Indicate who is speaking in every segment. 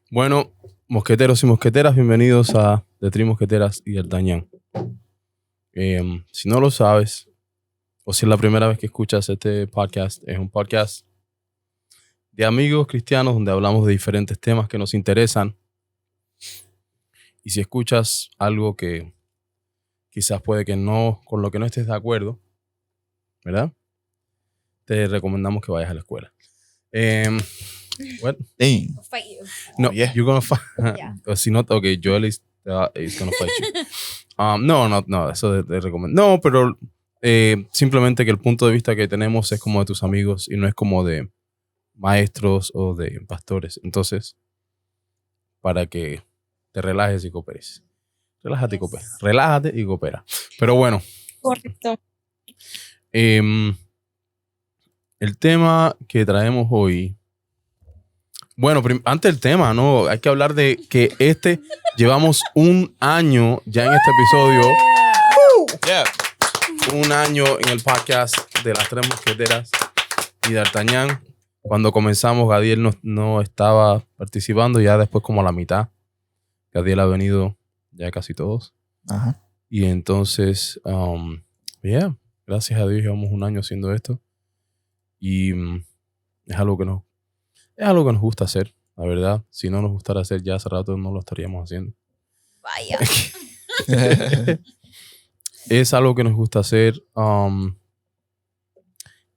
Speaker 1: Bueno, mosqueteros y mosqueteras, bienvenidos a The Three Mosqueteras y D'Artagnan. Si no lo sabes, o si es la primera vez que escuchas este podcast, es un podcast de amigos cristianos donde hablamos de diferentes temas que nos interesan. Y si escuchas algo que quizás puede que no, con lo que no estés de acuerdo, ¿verdad? Te recomendamos que vayas a la escuela. What?
Speaker 2: Dang.
Speaker 3: I'll fight you.
Speaker 1: No,
Speaker 2: Oh, yeah.
Speaker 1: you're gonna fight.
Speaker 3: Yeah.
Speaker 1: Si no, okay, Joel is gonna fight you. No, eso de recomendar. No, pero simplemente que el punto de vista que tenemos es como de tus amigos y no es como de maestros o de pastores. Entonces, para que te relajes y cooperes. Relájate y coopera. Relájate y coopera. Pero bueno,
Speaker 3: Correcto.
Speaker 1: el tema que traemos hoy. Bueno, antes del tema, ¿no? Hay que hablar de que llevamos un año ya en este episodio.
Speaker 2: Yeah.
Speaker 1: Un año en el podcast de las Tres Mosqueteras y D'Artagnan. Cuando comenzamos, Gadiel no estaba participando, ya después como a la mitad. Gadiel ha venido ya casi todos.
Speaker 2: Ajá.
Speaker 1: Y entonces, gracias a Dios llevamos un año haciendo esto. Y es algo que nos gusta hacer, la verdad. Si no nos gustara hacer, ya hace rato no lo estaríamos haciendo.
Speaker 3: Vaya.
Speaker 1: Es algo que nos gusta hacer.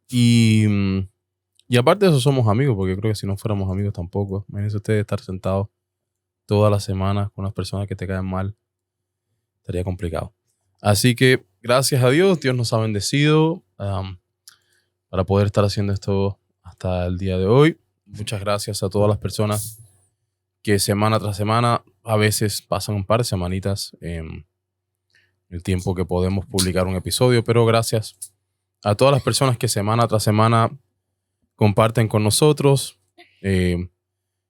Speaker 1: Y aparte de eso somos amigos, porque creo que si no fuéramos amigos tampoco. Imagínense ustedes estar sentados toda la semana con las personas que te caen mal. Estaría complicado. Así que gracias a Dios nos ha bendecido para poder estar haciendo esto hasta el día de hoy. Muchas gracias a todas las personas que semana tras semana, a veces pasan un par de semanitas el tiempo que podemos publicar un episodio, pero gracias a todas las personas que semana tras semana comparten con nosotros,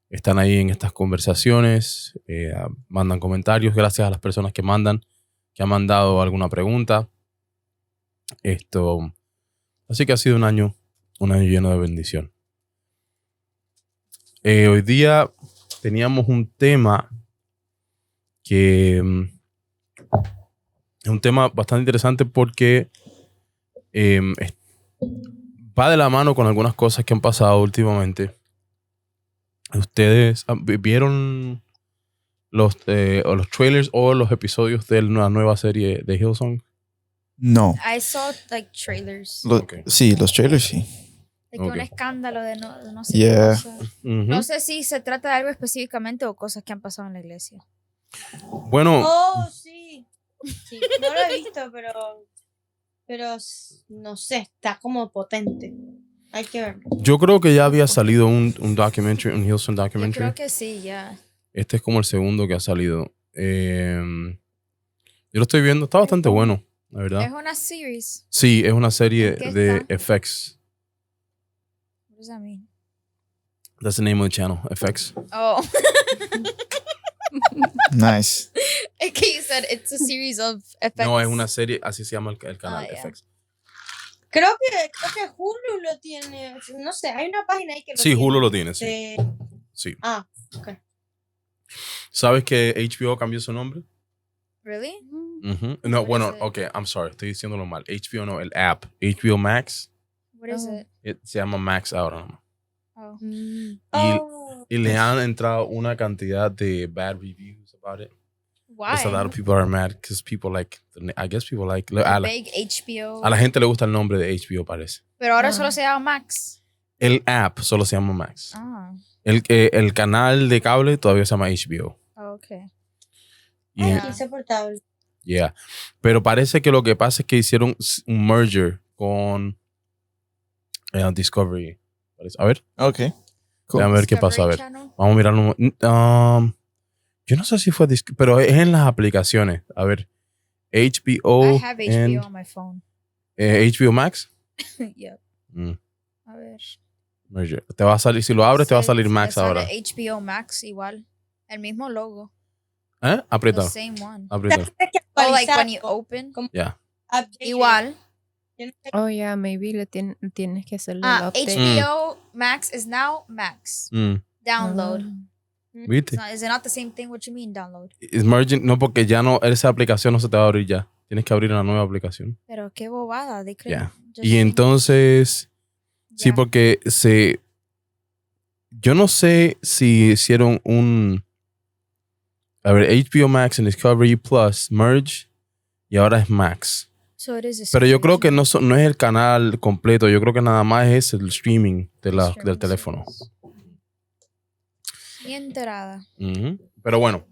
Speaker 1: están ahí en estas conversaciones, mandan comentarios. Gracias a las personas que han mandado alguna pregunta. Así que ha sido un año lleno de bendición. Hoy día teníamos un tema que es un tema bastante interesante porque va de la mano con algunas cosas que han pasado últimamente. ¿Ustedes vieron los trailers o los episodios de la nueva serie de Hillsong?
Speaker 2: No.
Speaker 3: I saw like trailers.
Speaker 1: Okay.
Speaker 2: Sí, los trailers sí.
Speaker 3: De que
Speaker 1: Ok.
Speaker 3: un escándalo de no sé
Speaker 2: Yeah.
Speaker 3: qué cosa.
Speaker 1: Ujú.
Speaker 3: No sé si se trata de algo específicamente o cosas que han pasado en la iglesia.
Speaker 1: Bueno,
Speaker 4: Oh, sí. Sí, no lo he visto, pero no sé, está como potente. Hay que verlo.
Speaker 1: yo creo que ya había salido un documentary, un Hillsong
Speaker 3: Yo
Speaker 1: documentary.
Speaker 3: creo que sí, ya.
Speaker 1: Este es como el segundo que ha salido. Yo lo estoy viendo, está bastante bueno, la verdad.
Speaker 3: Es una series.
Speaker 1: Sí, es una serie
Speaker 3: ¿En qué
Speaker 1: de
Speaker 3: está?
Speaker 1: FX.
Speaker 3: What does that mean?
Speaker 1: That's the name of the channel, FX.
Speaker 3: Oh.
Speaker 2: Nice.
Speaker 3: Es que you said it's a series of effects.
Speaker 1: No, es una serie, así se llama el canal,
Speaker 3: Ah, ya.
Speaker 1: FX.
Speaker 4: Creo que Hulu lo tiene. No sé, hay una página ahí que lo
Speaker 1: Sí,
Speaker 4: tiene.
Speaker 1: Hulu lo tiene, sí.
Speaker 4: De-
Speaker 1: Sí.
Speaker 4: Ah, ok.
Speaker 1: ¿Sabes que HBO cambió su nombre?
Speaker 3: Really?
Speaker 1: Ujú. No,
Speaker 3: What
Speaker 1: bueno,
Speaker 3: is it?
Speaker 1: ok, I'm sorry, estoy diciéndolo mal. HBO no, el app. HBO Max.
Speaker 3: What is
Speaker 4: Oh.
Speaker 3: it?
Speaker 1: Se llama Max ahora nomás.
Speaker 3: Oh.
Speaker 4: Oh,
Speaker 1: Y le han entrado una cantidad de bad reviews about it.
Speaker 3: Why?
Speaker 1: Because a lot of people are mad because people like, I guess people like,
Speaker 3: The
Speaker 1: a
Speaker 3: big HBO.
Speaker 1: la gente le gusta el nombre de HBO, parece.
Speaker 3: Pero ahora
Speaker 4: Ah.
Speaker 3: solo se llama Max.
Speaker 1: El app solo se llama Max.
Speaker 3: Ah,
Speaker 1: El canal de cable todavía se llama HBO.
Speaker 3: okay.
Speaker 1: Y,
Speaker 4: ay,
Speaker 3: Ah.
Speaker 4: qué insoportable.
Speaker 1: yeah. Pero parece que lo que pasa es que hicieron un merger con Discovery. A ver,
Speaker 2: Okay. Cool.
Speaker 1: déjame ver qué pasa. A ver,
Speaker 3: Discovery Channel.
Speaker 1: vamos a mirarlo. Yo no sé si fue pero es en las aplicaciones. A ver, HBO.
Speaker 3: I have HBO
Speaker 1: and,
Speaker 3: on my phone.
Speaker 1: HBO Max.
Speaker 3: Yep.
Speaker 1: Mm,
Speaker 3: A ver.
Speaker 1: merger. Te va a salir, si lo abres, te va a salir
Speaker 3: Sí,
Speaker 1: Max
Speaker 3: me sale
Speaker 1: ahora.
Speaker 3: HBO Max igual. El mismo logo.
Speaker 1: Aprieta.
Speaker 3: The same one.
Speaker 1: Aprieta.
Speaker 4: Tienes que
Speaker 3: Oh, like when you
Speaker 4: actualizarlo.
Speaker 3: open.
Speaker 1: Ya.
Speaker 4: Update.
Speaker 3: Igual.
Speaker 4: Tienes que-
Speaker 5: Oh, yeah, maybe tienes que hacerle el
Speaker 3: Ah,
Speaker 5: update.
Speaker 3: HBO Max is now Max.
Speaker 1: Mm.
Speaker 3: Download.
Speaker 1: ¿Viste?
Speaker 3: Is it not the same thing? What you mean, download?
Speaker 1: Es merging, no, porque ya no, esa aplicación no se te va a abrir ya. Tienes que abrir una nueva aplicación.
Speaker 3: Pero qué bobada. They could
Speaker 1: Ya.
Speaker 3: just
Speaker 1: Y
Speaker 3: change-
Speaker 1: entonces, sí,
Speaker 3: Ya.
Speaker 1: porque yo no sé si hicieron a ver, HBO Max y Discovery Plus merge y ahora es Max.
Speaker 3: So it is a
Speaker 1: Pero yo creo que
Speaker 3: subscription.
Speaker 1: no es el canal completo. Yo creo que nada más es el streaming del
Speaker 3: Streaming
Speaker 1: teléfono.
Speaker 3: service. Bien enterada.
Speaker 1: Ujú. Pero bueno,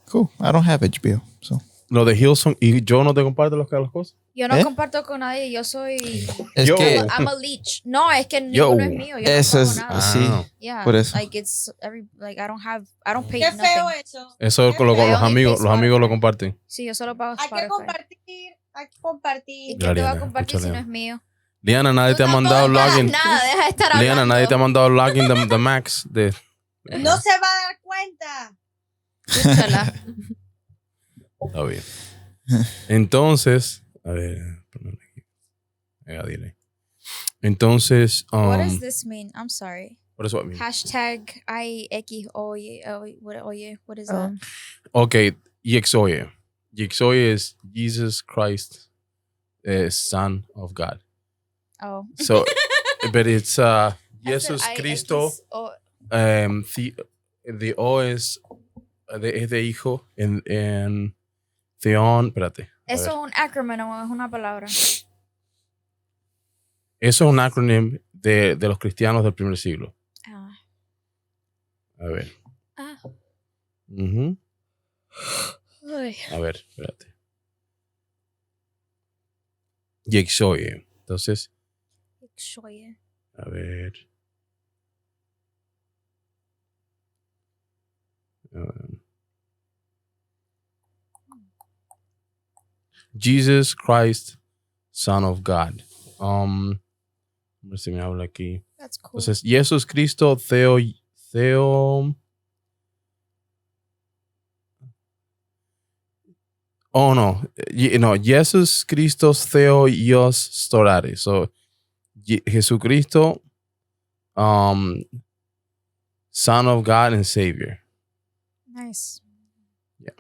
Speaker 2: Cool. I don't have HBO, so.
Speaker 1: lo de Hillsong y yo no te comparto las cosas.
Speaker 3: Yo no
Speaker 2: ¿Eh?
Speaker 3: comparto con nadie. Yo soy...
Speaker 2: Es
Speaker 1: Yo-
Speaker 2: que
Speaker 3: I'm a leech. No, es que
Speaker 1: Yo.
Speaker 3: ninguno es mío. Yo
Speaker 2: eso
Speaker 3: no
Speaker 2: es
Speaker 3: pago nada.
Speaker 2: así.
Speaker 3: Yeah,
Speaker 2: por eso.
Speaker 3: like it's like I don't pay
Speaker 4: Qué
Speaker 3: nothing.
Speaker 4: feo eso.
Speaker 1: Eso
Speaker 4: Qué
Speaker 1: con
Speaker 4: feo.
Speaker 1: los
Speaker 3: only
Speaker 1: amigos,
Speaker 3: pay
Speaker 1: los amigos lo
Speaker 3: Spotify.
Speaker 1: comparten.
Speaker 3: Sí, yo solo pago
Speaker 4: Hay que
Speaker 3: Spotify.
Speaker 4: compartir, hay que compartir.
Speaker 3: ¿Y qué te va a
Speaker 1: Liana,
Speaker 3: compartir si
Speaker 1: escúchale.
Speaker 3: no es mío?
Speaker 1: Liana, nadie
Speaker 3: Tú
Speaker 1: te ha
Speaker 3: tampoco
Speaker 1: mandado
Speaker 3: pagas
Speaker 1: login.
Speaker 3: nada, deja de estar hablando.
Speaker 1: Liana, nadie te ha mandado login de Max.
Speaker 4: No se va a dar cuenta.
Speaker 3: Escúchala.
Speaker 1: Está bien. Entonces, a ver, ponle aquí. Venga, dile. Entonces,
Speaker 3: What does this mean? I'm sorry.
Speaker 1: por eso, mira.
Speaker 3: Hashtag IX oye. What is that?
Speaker 1: Ok, Yexoye. Yexoye es Jesus Christ, Son of God.
Speaker 3: Oh.
Speaker 1: So, but it's
Speaker 3: I
Speaker 1: Jesus
Speaker 3: said
Speaker 1: Cristo.
Speaker 3: IX, oh,
Speaker 1: The O es de hijo. En Theon, espérate. a
Speaker 3: ¿Eso
Speaker 1: ver.
Speaker 3: es un acronym o es una palabra?
Speaker 1: Eso es un acronym de los cristianos del primer siglo.
Speaker 3: Ah.
Speaker 1: A ver.
Speaker 3: Ah.
Speaker 1: Ujú.
Speaker 3: Ay.
Speaker 1: A ver, espérate. Yexoye. Entonces,
Speaker 3: Oye.
Speaker 1: a ver. Jesus Christ, Son of God. A ver si me habla aquí.
Speaker 3: That's cool.
Speaker 1: Entonces, Jesús Cristo, Oh, no. No, Jesús Cristo, Ios Storare. So, Jesucristo, Son of God and Savior.
Speaker 3: Nice.
Speaker 1: Yeah.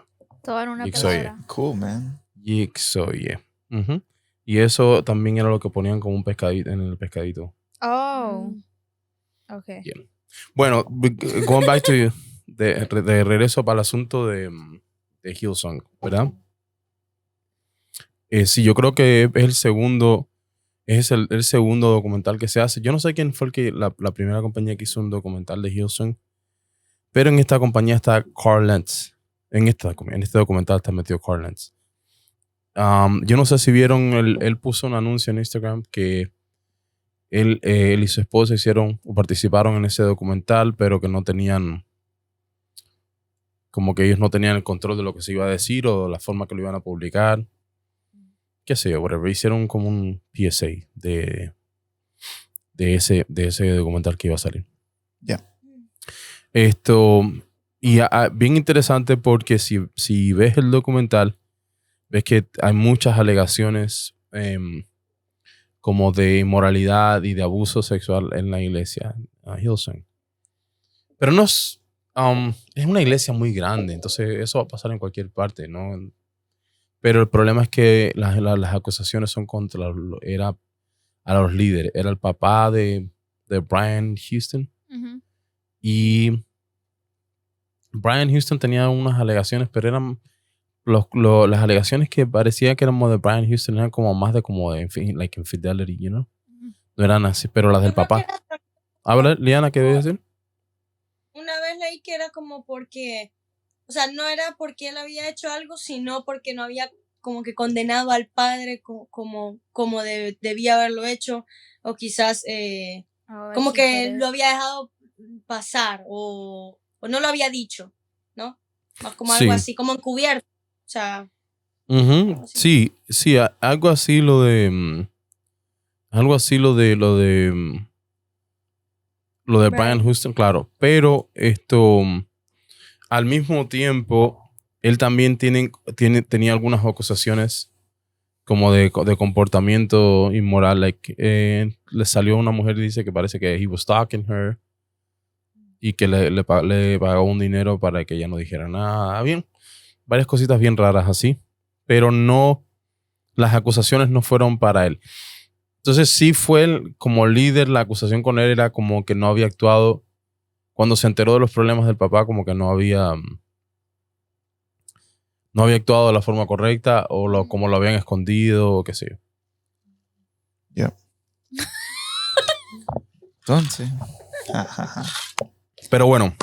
Speaker 3: Todo en una
Speaker 1: Yixoye.
Speaker 3: palabra.
Speaker 2: cool, man.
Speaker 1: Yixoye. Ujú. Y eso también era lo que ponían como un pescadito en el pescadito.
Speaker 3: Oh. Okay.
Speaker 1: Yeah. Bueno, going back to de regreso para el asunto de Hillsong, ¿verdad? Sí, yo creo que es el segundo documental que se hace. Yo no sé quién fue la primera compañía que hizo un documental de Hillsong, pero en esta compañía está Carl Lentz. En este documental está metido Carl Lentz. Yo no sé si vieron, él puso un anuncio en Instagram que él y su esposa hicieron o participaron en ese documental, pero que no tenían, como que ellos no tenían el control de lo que se iba a decir o la forma que lo iban a publicar. Qué sé yo, whatever. Hicieron como un PSA de ese documental que iba a salir.
Speaker 2: Ya.
Speaker 1: Esto, y bien interesante porque si ves el documental, ves que hay muchas alegaciones como de inmoralidad y de abuso sexual en la iglesia Hillsong. Pero no es una iglesia muy grande, entonces eso va a pasar en cualquier parte, ¿no? Pero el problema es que las acusaciones son contra a los líderes. Era el papá de Brian Houston.
Speaker 3: Ujú.
Speaker 1: Y Brian Houston tenía unas alegaciones, pero eran las alegaciones que parecía que eran de Brian Houston eran como más de like infidelity, you know? No eran así, pero las del
Speaker 4: Yo creo
Speaker 1: papá.
Speaker 4: que era-
Speaker 1: Habla, Liana, ¿qué debes decir?
Speaker 4: Una vez leí que era como porque, o sea, no era porque él había hecho algo, sino porque no había como que condenado al padre como debía haberlo hecho, o quizás
Speaker 3: A ver
Speaker 4: como
Speaker 3: si
Speaker 4: que
Speaker 3: quieres.
Speaker 4: lo había dejado pasar, o no lo había dicho, ¿no? Más como
Speaker 1: Sí.
Speaker 4: algo así, como encubierto. O sea,
Speaker 1: Ujú. Sí, algo así lo de Brian Houston, claro. Pero al mismo tiempo, él también tenía algunas acusaciones como de comportamiento inmoral. Le salió una mujer y dice que parece que he was stalking her. y que le pagó un dinero para que ella no dijera nada. Bien, varias cositas bien raras así, pero no, las acusaciones no fueron para él. Entonces sí fue él, como líder, la acusación con él era como que no había actuado, cuando se enteró de los problemas del papá, como que no había actuado de la forma correcta o como lo habían escondido o qué sé yo.
Speaker 2: Entonces.
Speaker 1: Pero bueno,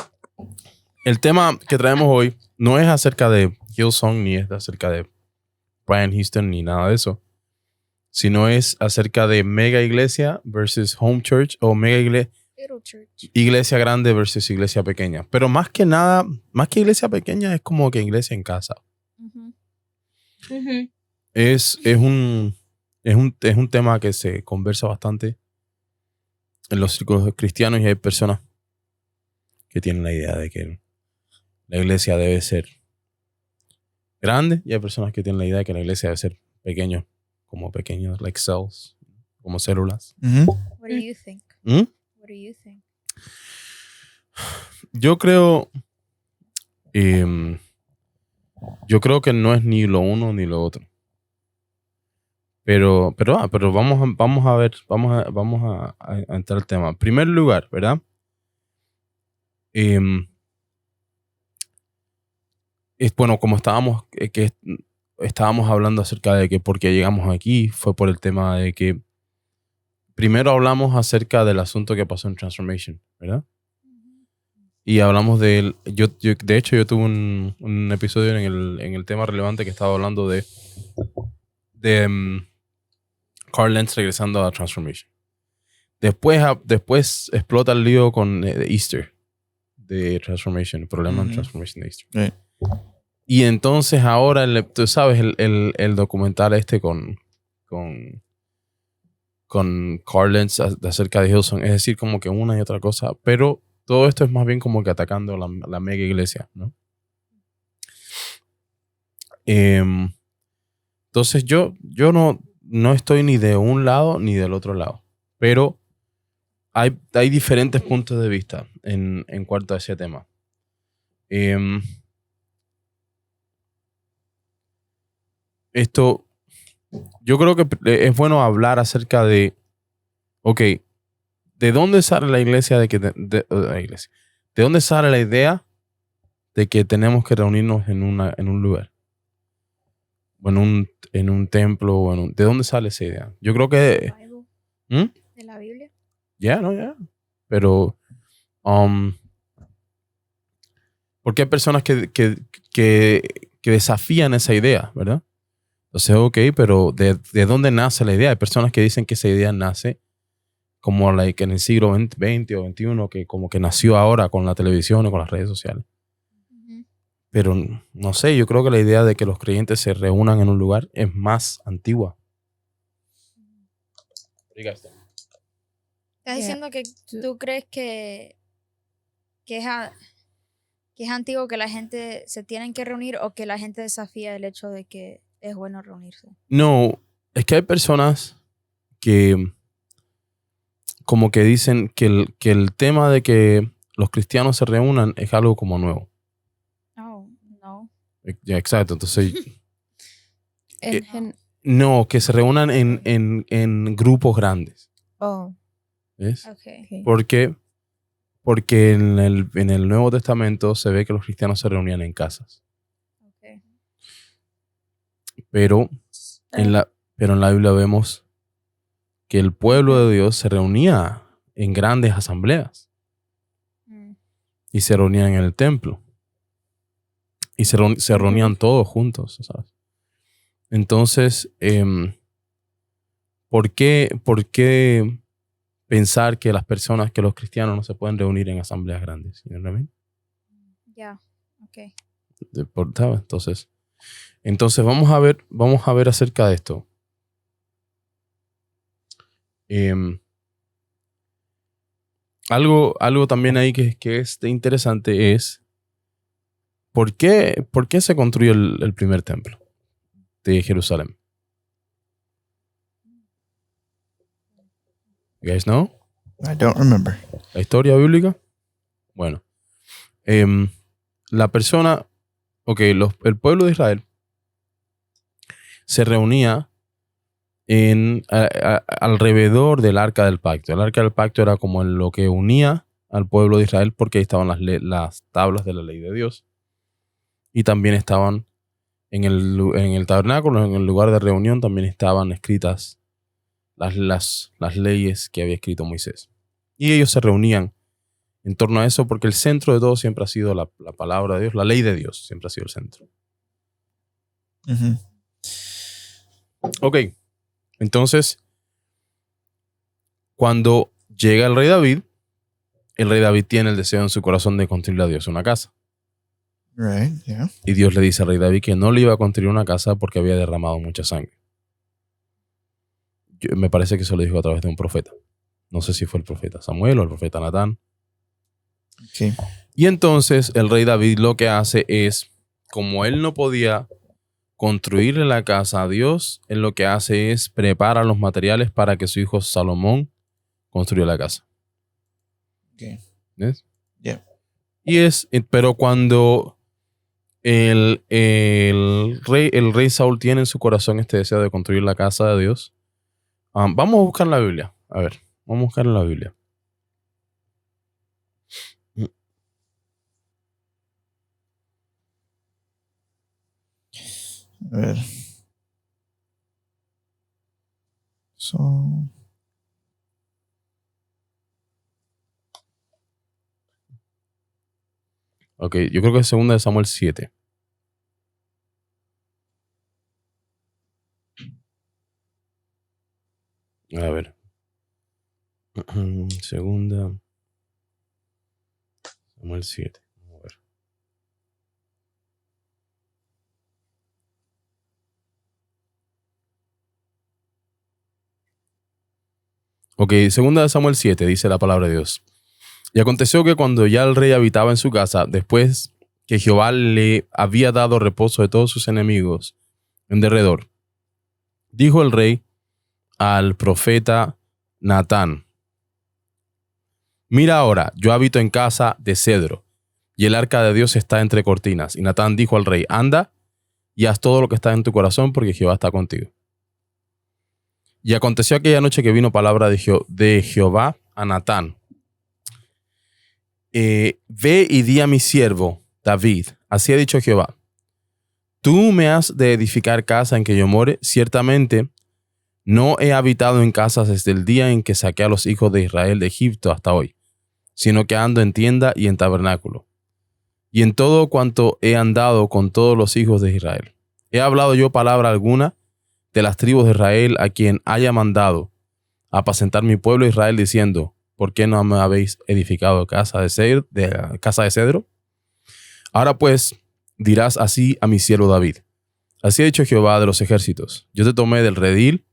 Speaker 1: el tema que traemos hoy no es acerca de Hillsong ni es acerca de Brian Houston ni nada de eso, sino es acerca de mega iglesia versus home church o mega iglesia grande versus iglesia pequeña. Pero más que nada, más que iglesia pequeña, es como que iglesia en casa.
Speaker 3: Ujú.
Speaker 4: Ujú.
Speaker 1: Es un tema que se conversa bastante en los círculos cristianos y hay personas que tienen la idea de que la iglesia debe ser grande y hay personas que tienen la idea de que la iglesia debe ser pequeños, like cells, como células.
Speaker 2: Mhm.
Speaker 3: What do you think?
Speaker 1: ¿Mm?
Speaker 3: What do you think?
Speaker 1: Yo creo que no es ni lo uno ni lo otro. Pero vamos a ver, vamos a entrar al tema. En primer lugar, ¿verdad? Bueno, como estábamos hablando acerca de que por qué llegamos aquí, fue por el tema de que primero hablamos acerca del asunto que pasó en Transformation, ¿verdad? Y hablamos de él. De hecho, yo tuve un episodio en el tema relevante que estaba hablando de Carl Lentz regresando a Transformation. Después explota el lío con Easter de Transformation, el problema en Transformation de Easter.
Speaker 2: Right.
Speaker 1: Y entonces ahora, tú sabes, el documental con Carl Lentz acerca de Hillsong, es decir, como que una y otra cosa, pero todo esto es más bien como que atacando la mega iglesia, ¿no? Entonces yo no estoy ni de un lado ni del otro lado, pero hay diferentes puntos de vista en cuanto a ese tema. Yo creo que es bueno hablar acerca de, ¿de dónde sale la iglesia ¿de dónde sale la idea de que tenemos que reunirnos en un lugar? O en un templo, ¿de dónde sale esa idea? Yo creo que...
Speaker 3: ¿De la Biblia?
Speaker 1: Ya. Pero, porque hay personas que desafían esa idea, ¿verdad? Entonces, pero ¿de dónde nace la idea? Hay personas que dicen que esa idea nace como en el siglo XX o XXI, que como que nació ahora con la televisión o con las redes sociales.
Speaker 3: Ujú.
Speaker 1: Pero no sé, yo creo que la idea de que los creyentes se reúnan en un lugar es más antigua.
Speaker 3: ¿Estás diciendo que tú crees que es antiguo que la gente se tienen que reunir o que la gente desafía el hecho de que es bueno reunirse?
Speaker 1: No, es que hay personas que como que dicen que el tema de que los cristianos se reúnan es algo como nuevo.
Speaker 3: No.
Speaker 1: Ya, exacto. Entonces,
Speaker 5: En-
Speaker 1: no, que se reúnan en grupos grandes.
Speaker 5: oh,
Speaker 1: ¿Ves?
Speaker 3: Okay.
Speaker 5: ok.
Speaker 1: ¿Por qué? Porque en el Nuevo Testamento se ve que los cristianos se reunían en casas.
Speaker 3: Okay.
Speaker 1: Pero en la Biblia vemos que el pueblo de Dios se reunía en grandes asambleas y se reunían en el templo y se reunían todos juntos, ¿sabes? Entonces, ¿por qué pensar que los cristianos no se pueden reunir en asambleas grandes? ¿You know what I mean?
Speaker 3: Ya, okay.
Speaker 1: ¿Sabes? Entonces vamos a ver acerca de esto. Algo también ahí que es interesante es ¿por qué se construyó el primer templo de Jerusalén? You guys know?
Speaker 2: I don't remember.
Speaker 1: ¿La historia bíblica? Bueno, la persona, el pueblo de Israel se reunía alrededor del Arca del Pacto. El Arca del Pacto era como lo que unía al pueblo de Israel, porque ahí estaban las tablas de la ley de Dios. Y también estaban en el tabernáculo, en el lugar de reunión, también estaban escritas las leyes que había escrito Moisés. Y ellos se reunían en torno a eso, porque el centro de todo siempre ha sido la palabra de Dios, la ley de Dios siempre ha sido el centro.
Speaker 2: Ujú.
Speaker 1: Ok, entonces, cuando llega el rey David tiene el deseo en su corazón de construirle a Dios una casa.
Speaker 2: Right, yeah.
Speaker 1: Y Dios le dice al rey David que no le iba a construir una casa porque había derramado mucha sangre. Me parece que eso lo dijo a través de un profeta. No sé si fue el profeta Samuel o el profeta Natán.
Speaker 2: Okay.
Speaker 1: Y entonces el rey David lo que hace es, como él no podía construirle la casa a Dios, él lo que hace es prepara los materiales para que su hijo Salomón construya la casa.
Speaker 2: Okay.
Speaker 1: ¿Ves?
Speaker 2: Yeah.
Speaker 1: Pero cuando el rey Saúl tiene en su corazón este deseo de construir la casa de Dios, vamos a buscar la Biblia. A ver, vamos a buscar en la Biblia.
Speaker 2: A ver. So.
Speaker 1: Ok, yo creo que es 2 de Samuel 7. A ver. 2 Samuel 7. Vamos a ver. Ok, 2 de Samuel 7 dice la palabra de Dios. Y aconteció que cuando ya el rey habitaba en su casa, después que Jehová le había dado reposo de todos sus enemigos en derredor, dijo el rey al profeta Natán: mira ahora, yo habito en casa de cedro, y el arca de Dios está entre cortinas. Y Natán dijo al rey: anda y haz todo lo que está en tu corazón, porque Jehová está contigo. Y aconteció aquella noche que vino palabra de Jehová a Natán: ve y di a mi siervo David, así ha dicho Jehová: tú me has de edificar casa en que yo more. Ciertamente no he habitado en casas desde el día en que saqué a los hijos de Israel de Egipto hasta hoy, sino que ando en tienda y en tabernáculo, y en todo cuanto he andado con todos los hijos de Israel. ¿He hablado yo palabra alguna de las tribus de Israel a quien haya mandado a apacentar mi pueblo Israel, diciendo: ¿por qué no me habéis edificado casa de cedro? Ahora pues dirás así a mi siervo David: así ha dicho Jehová de los ejércitos: yo te tomé del redil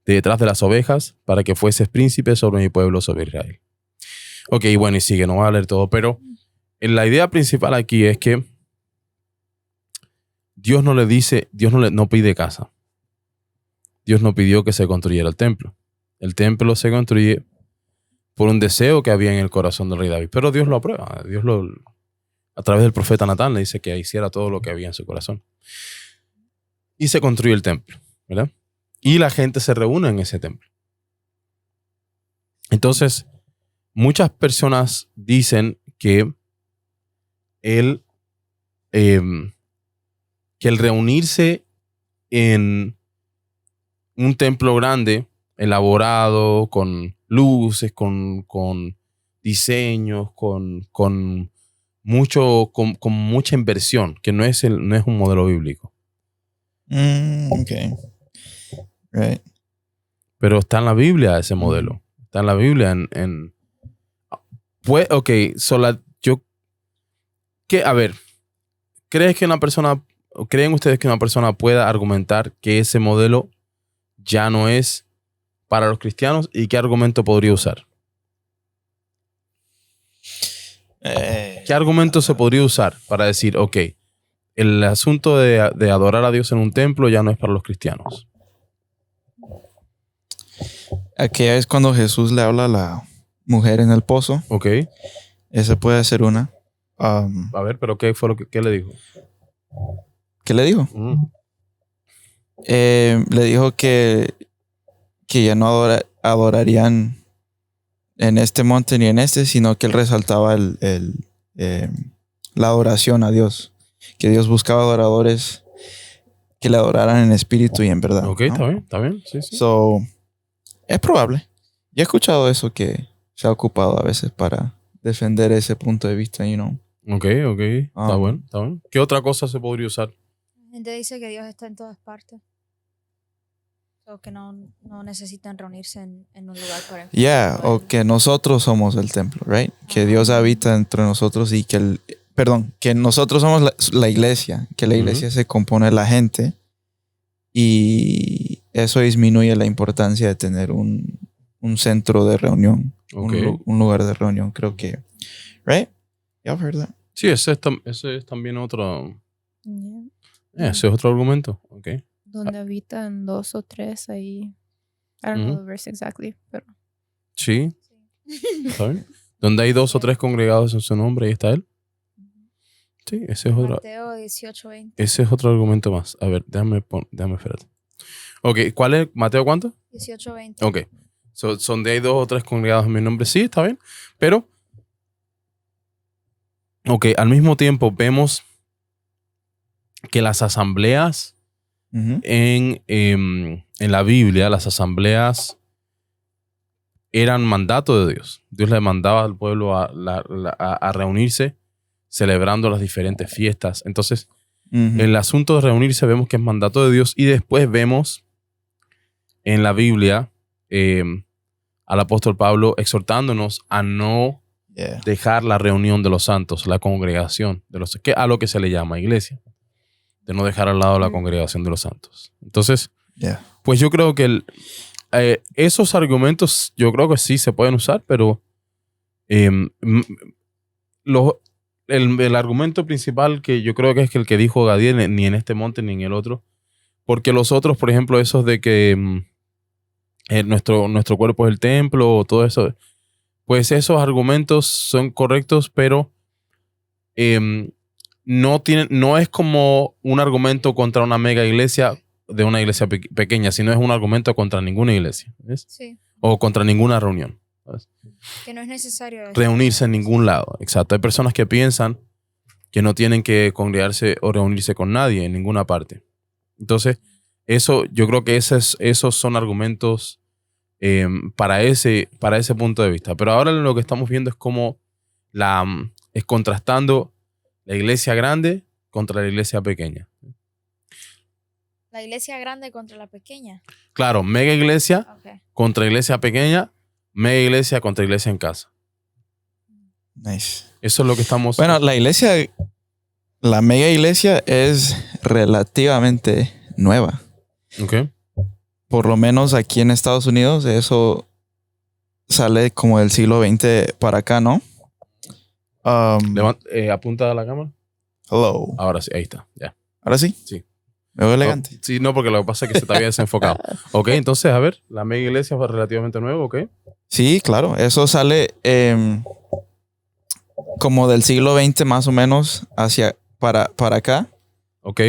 Speaker 1: de detrás de las ovejas para que fueses príncipe sobre mi pueblo, sobre Israel. Ok, bueno, y sigue, no voy a leer todo, pero la idea principal aquí es que Dios no le dice, no pide casa. Dios no pidió que se construyera el templo. El templo se construye por un deseo que había en el corazón del rey David, pero Dios lo aprueba. Dios a través del profeta Natán le dice que hiciera todo lo que había en su corazón. Y se construye el templo, ¿verdad? Y la gente se reúne en ese templo. Entonces, muchas personas dicen que el reunirse en un templo grande, elaborado, con luces, con diseños, con mucha inversión, que no es un modelo bíblico.
Speaker 2: Okay. Right.
Speaker 1: Pero está en la Biblia ese modelo. Está en la Biblia pues, ok, a ver, ¿creen ustedes que una persona pueda argumentar que ese modelo ya no es para los cristianos? ¿Y qué argumento podría usar? ¿Qué argumento se podría usar para decir, ok, el asunto de adorar a Dios en un templo ya no es para los cristianos?
Speaker 2: Aquella es cuando Jesús le habla a la mujer en el pozo.
Speaker 1: Ok.
Speaker 2: Esa puede ser una.
Speaker 1: A ver, pero ¿qué fue qué le dijo?
Speaker 2: ¿Qué le dijo? Le dijo que ya no adorarían en este monte ni en este, sino que él resaltaba la adoración a Dios. Que Dios buscaba adoradores que le adoraran en espíritu y en verdad.
Speaker 1: Ok,
Speaker 2: ¿no?
Speaker 1: está bien. Sí, sí.
Speaker 2: So, es probable. Yo he escuchado eso que se ha ocupado a veces para defender ese punto de vista, you know.
Speaker 1: Ok. Está bueno. ¿Qué otra cosa se podría usar?
Speaker 3: La gente dice que Dios está en todas partes. O que no necesitan reunirse en un lugar para
Speaker 2: Yeah, o que nosotros somos el templo, right? Que Dios habita entre nosotros y que que nosotros somos la iglesia, que la iglesia se compone de la gente y eso disminuye la importancia de tener un centro de reunión, un lugar de reunión, creo que, right? Y'all heard that?
Speaker 1: Sí, ese es también otro.
Speaker 5: Yeah.
Speaker 1: Ese es otro argumento. Ok.
Speaker 5: Donde habitan 2 o 3 ahí. I don't know the verse exactly, pero.
Speaker 1: Sí. ¿Está bien? Donde hay 2 o 3 congregados en su nombre, ahí está él. Sí, ese es otro.
Speaker 3: Mateo 18:20.
Speaker 1: Ese es otro argumento más. A ver, déjame espérate. Ok, ¿cuál es? ¿Mateo cuánto?
Speaker 3: 18:20.
Speaker 1: Ok. Donde hay 2 o 3 congregados en mi nombre, sí, está bien. Pero, ok, al mismo tiempo vemos que las asambleas en la Biblia, las asambleas eran mandato de Dios. Dios le mandaba al pueblo a reunirse celebrando las diferentes fiestas. Entonces, el asunto de reunirse vemos que es mandato de Dios y después vemos en la Biblia al apóstol Pablo exhortándonos a no dejar la reunión de los santos, la congregación de los a lo que se le llama iglesia, de no dejar al lado la congregación de los santos. Entonces, pues yo creo que esos argumentos yo creo que sí se pueden usar, pero el argumento principal que yo creo que es el que dijo Gadiel, ni en este monte ni en el otro, porque los otros, por ejemplo, esos de que nuestro cuerpo es el templo o todo eso, pues esos argumentos son correctos, pero no es como un argumento contra una mega iglesia de una iglesia pequeña, sino es un argumento contra ninguna iglesia, ¿ves?
Speaker 3: Sí.
Speaker 1: O contra ninguna reunión, ¿sabes?
Speaker 3: Que no es necesario
Speaker 1: reunirse en ningún lado. Exacto. Hay personas que piensan que no tienen que congregarse o reunirse con nadie en ninguna parte. Entonces, yo creo que esos son argumentos para ese punto de vista. Pero ahora lo que estamos viendo es como es contrastando la iglesia grande contra la iglesia pequeña.
Speaker 3: La iglesia grande contra la pequeña.
Speaker 1: Claro, mega iglesia contra iglesia pequeña, mega iglesia contra iglesia en casa.
Speaker 2: Nice.
Speaker 1: Eso es lo que estamos...
Speaker 2: Bueno, la mega iglesia es relativamente nueva.
Speaker 1: Ok.
Speaker 2: Por lo menos aquí en Estados Unidos, eso sale como del siglo XX para acá, ¿no?
Speaker 1: Apunta a la cámara.
Speaker 2: Hello.
Speaker 1: Ahora sí, ahí está. Ya.
Speaker 2: ¿Ahora sí?
Speaker 1: Sí.
Speaker 2: Me veo elegante.
Speaker 1: Sí, no, porque lo que pasa es que se te había desenfocado. Ok, entonces, a ver, la mega iglesia fue relativamente nueva, ¿ok?
Speaker 2: Sí, claro. Eso sale como del siglo XX más o menos para acá.
Speaker 1: Ok.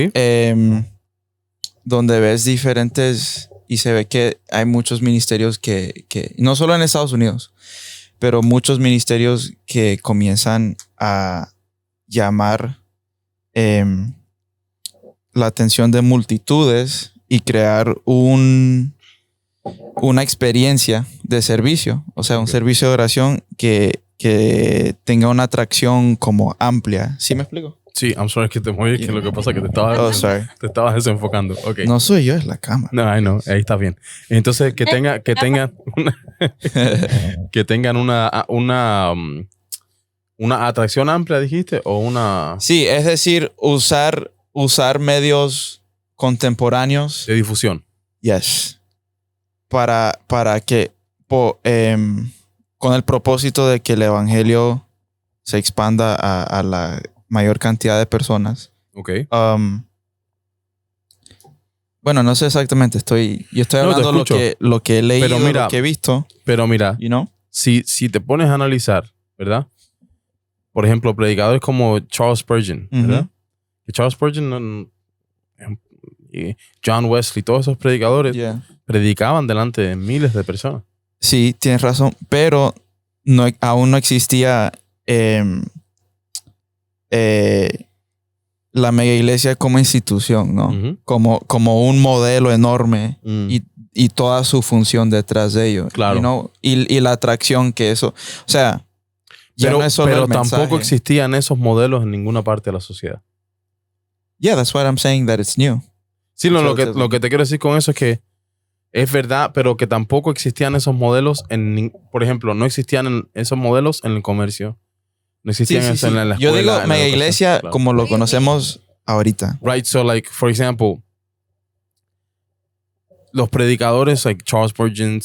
Speaker 2: Donde ves diferentes y se ve que hay muchos ministerios que no solo en Estados Unidos, pero muchos ministerios que comienzan a llamar la atención de multitudes y crear una experiencia de servicio, o sea, un servicio de oración que tenga una atracción como amplia. ¿Sí me explico?
Speaker 1: Sí, I'm sorry que te moví, que lo que pasa es que te estabas desenfocando. Okay.
Speaker 2: No soy yo, es la cámara.
Speaker 1: No, ahí está bien. Entonces, que tengan una atracción amplia, dijiste, o una...
Speaker 2: Sí, es decir, usar medios contemporáneos.
Speaker 1: De difusión.
Speaker 2: Yes. Para que con el propósito de que el evangelio se expanda a la mayor cantidad de personas.
Speaker 1: Ok.
Speaker 2: Bueno, no sé exactamente. Yo estoy hablando lo que he leído, lo que he visto.
Speaker 1: Pero mira,
Speaker 2: you know?
Speaker 1: si te pones a analizar, ¿verdad? por ejemplo, predicadores como Charles Spurgeon, ¿verdad?
Speaker 2: Ujú.
Speaker 1: Que Charles Spurgeon y John Wesley, todos esos predicadores
Speaker 2: Yeah.
Speaker 1: predicaban delante de miles de personas.
Speaker 2: Sí, tienes razón, pero aún no existía la mega iglesia como institución, ¿no?
Speaker 1: Ujú.
Speaker 2: Como un modelo enorme
Speaker 1: Mm.
Speaker 2: y toda su función detrás de ello.
Speaker 1: Claro.
Speaker 2: you know? Y la atracción que eso, o sea, ya
Speaker 1: Pero,
Speaker 2: no es solo
Speaker 1: pero
Speaker 2: el
Speaker 1: tampoco
Speaker 2: mensaje.
Speaker 1: existían esos modelos en ninguna parte de la sociedad.
Speaker 2: Yeah, that's why I'm saying that it's new.
Speaker 1: Sí, no,
Speaker 2: Muchas veces.
Speaker 1: lo que te quiero decir con eso es que es verdad, pero que tampoco existían esos modelos por ejemplo, no existían esos modelos en el comercio. No existían eso en la escuela.
Speaker 2: Yo digo
Speaker 1: en la
Speaker 2: mega
Speaker 1: educación,
Speaker 2: iglesia
Speaker 1: claro.
Speaker 2: como lo
Speaker 3: What do you
Speaker 2: conocemos ahorita.
Speaker 1: Right, so like, for example, los predicadores like Charles Spurgeon,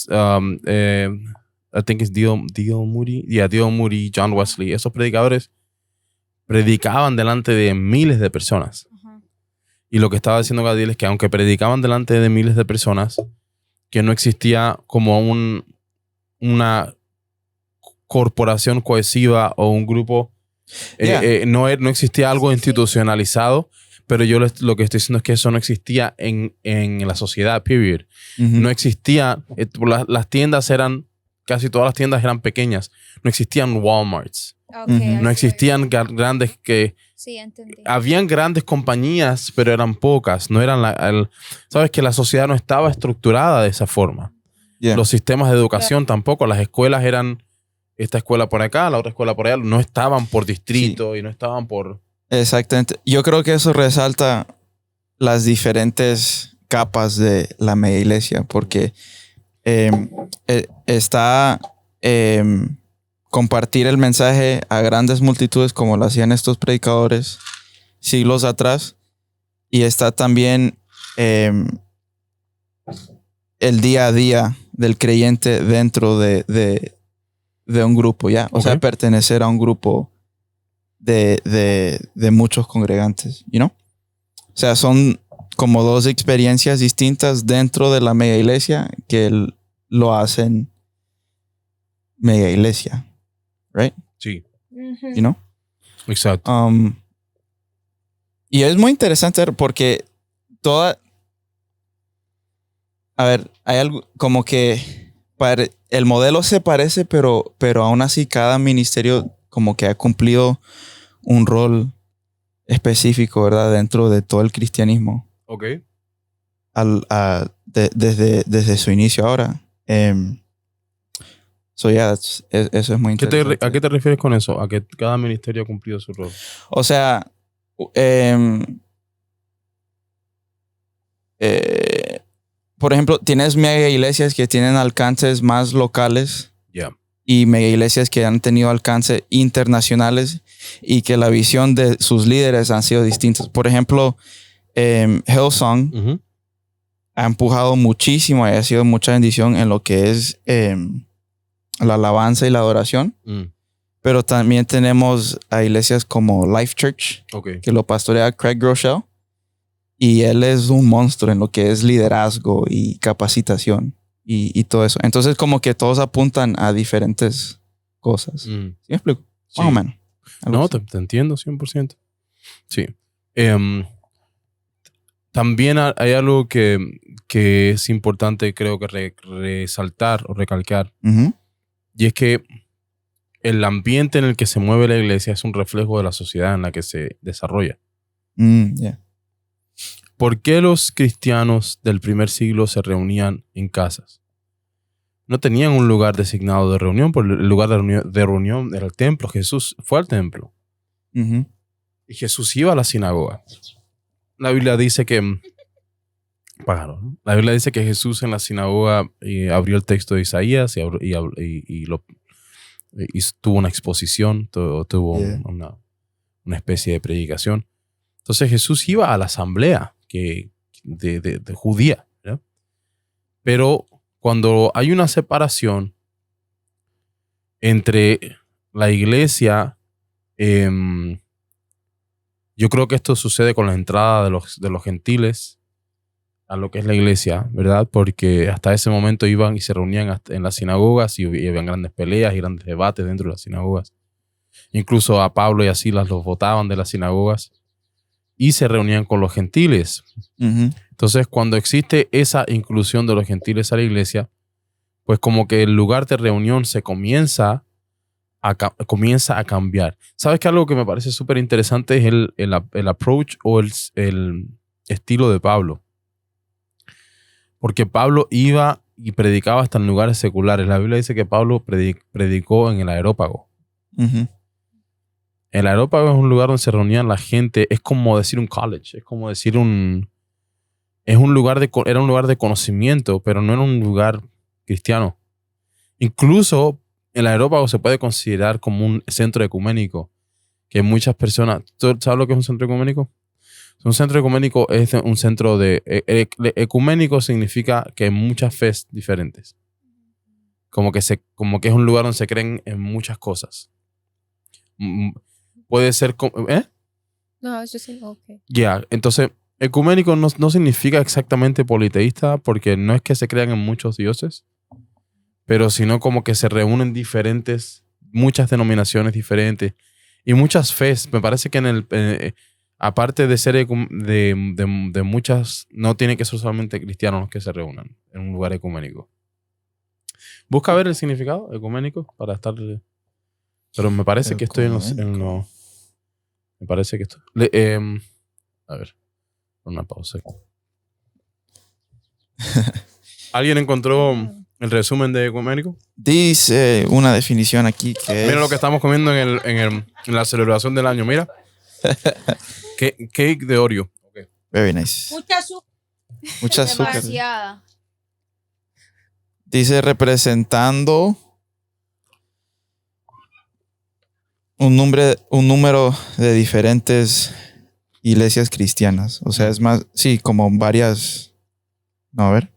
Speaker 1: I think it's D.L. Moody. Yeah, D.L. Moody, John Wesley. Esos predicadores predicaban delante de miles de personas.
Speaker 3: Ajá.
Speaker 1: Y lo que estaba diciendo Gadiel es que aunque predicaban delante de miles de personas, que no existía como una corporación cohesiva o un grupo,
Speaker 2: Yeah.
Speaker 1: no existía algo institucionalizado, pero yo lo que estoy diciendo es que eso no existía en la sociedad, period.
Speaker 2: Ujú.
Speaker 1: No existía, las tiendas casi todas las tiendas eran pequeñas, no existían Walmarts,
Speaker 3: Ok,
Speaker 2: Ujú.
Speaker 3: I
Speaker 1: no
Speaker 3: see
Speaker 1: existían
Speaker 3: what you're
Speaker 1: grandes que...
Speaker 3: saying. Sí, entendí.
Speaker 1: Habían grandes compañías, pero eran pocas. No eran sabes que la sociedad no estaba estructurada de esa forma.
Speaker 2: Yeah.
Speaker 1: Los sistemas de educación tampoco. Las escuelas eran esta escuela por acá, la otra escuela por allá. No estaban por distrito y no estaban por...
Speaker 2: Exactamente. Yo creo que eso resalta las diferentes capas de la mega iglesia, porque está compartir el mensaje a grandes multitudes como lo hacían estos predicadores siglos atrás, y está también el día a día del creyente dentro de un grupo, ¿ya? O sea,
Speaker 1: Ok.
Speaker 2: pertenecer a un grupo de muchos congregantes, you know? O sea, son como dos experiencias distintas dentro de la mega iglesia que lo hacen mega iglesia, right?
Speaker 1: Sí,
Speaker 4: Ujú.
Speaker 2: You know?
Speaker 1: exacto.
Speaker 2: Y es muy interesante porque a ver, hay algo como que el modelo se parece, pero aún así cada ministerio como que ha cumplido un rol específico, ¿verdad? Dentro de todo el cristianismo
Speaker 1: Ok.
Speaker 2: desde su inicio ahora. So yeah, eso es muy interesante.
Speaker 1: ¿A qué te refieres con eso? A que cada ministerio ha cumplido su rol.
Speaker 2: O sea, por ejemplo, tienes mega iglesias que tienen alcances más locales
Speaker 1: Yeah.
Speaker 2: y mega iglesias que han tenido alcance internacionales y que la visión de sus líderes han sido distintas. Por ejemplo, Hillsong
Speaker 1: Ujú.
Speaker 2: ha empujado muchísimo y ha sido mucha bendición en lo que es la alabanza y la adoración.
Speaker 1: Mm.
Speaker 2: Pero también tenemos a iglesias como Life Church,
Speaker 1: Ok.
Speaker 2: que lo pastorea Craig Groeschel. Y él es un monstruo en lo que es liderazgo y capacitación y todo eso. Entonces, como que todos apuntan a diferentes cosas. ¿Sí
Speaker 1: Mm.
Speaker 2: me explico?
Speaker 1: Sí.
Speaker 2: Más o menos. Algo
Speaker 1: No,
Speaker 2: así.
Speaker 1: te entiendo 100%. Sí. También hay algo que es importante, creo que resaltar o recalcar.
Speaker 2: Ujú.
Speaker 1: Y es que el ambiente en el que se mueve la iglesia es un reflejo de la sociedad en la que se desarrolla.
Speaker 2: Yeah.
Speaker 1: ¿Por qué los cristianos del primer siglo se reunían en casas? No tenían un lugar designado de reunión, porque el lugar de reunión era el templo. Jesús fue al templo
Speaker 2: Ujú.
Speaker 1: y Jesús iba a la sinagoga. La Biblia dice que... Pájaro, ¿no? La Biblia dice que Jesús en la sinagoga abrió el texto de Isaías y tuvo una exposición, tuvo
Speaker 2: Yeah.
Speaker 1: una especie de predicación. Entonces Jesús iba a la asamblea de judía, ¿verdad? Pero cuando hay una separación entre la iglesia, yo creo que esto sucede con la entrada de los gentiles a lo que es la iglesia, ¿verdad? Porque hasta ese momento iban y se reunían en las sinagogas y habían grandes peleas y grandes debates dentro de las sinagogas. Incluso a Pablo y a Silas los botaban de las sinagogas y se reunían con los gentiles.
Speaker 2: Ujú.
Speaker 1: Entonces, cuando existe esa inclusión de los gentiles a la iglesia, pues como que el lugar de reunión se comienza a cambiar. ¿Sabes qué? Algo que me parece súper interesante es el approach o el estilo de Pablo. Porque Pablo iba y predicaba hasta en lugares seculares. La Biblia dice que Pablo predicó en el Areópago.
Speaker 2: Ujú.
Speaker 1: El Areópago es un lugar donde se reunían la gente. Es como decir un college. Es como decir era un lugar de conocimiento, pero no era un lugar cristiano. Incluso el Areópago se puede considerar como un centro ecuménico. Que muchas personas... ¿Tú sabes lo que es un centro ecuménico? Un centro ecuménico es un centro de... ecuménico significa que hay muchas fes diferentes. Como que es un lugar donde se creen en muchas cosas. Puede ser...
Speaker 5: No, I was just saying, okay.
Speaker 1: Ya, entonces, ecuménico no significa exactamente politeísta, porque no es que se crean en muchos dioses, pero sino como que se reúnen muchas denominaciones diferentes y muchas fes. Me parece que aparte de ser de muchas, no tiene que ser solamente cristianos los que se reúnan en un lugar ecuménico. Busca ver el significado ecuménico para estar... Pero me parece que estoy me parece que estoy... a ver, una pausa. ¿Alguien encontró el resumen de ecuménico?
Speaker 2: Dice una definición aquí que
Speaker 1: Mira
Speaker 2: es...
Speaker 1: lo que estamos comiendo en la celebración del año. Mira. Cake de Oreo. Okay.
Speaker 2: Very nice.
Speaker 4: Mucha azúcar.
Speaker 2: Mucha azúcar.
Speaker 3: Demasiada.
Speaker 2: Dice representando un número de diferentes iglesias cristianas. O sea, es más, sí, como varias... No, a ver.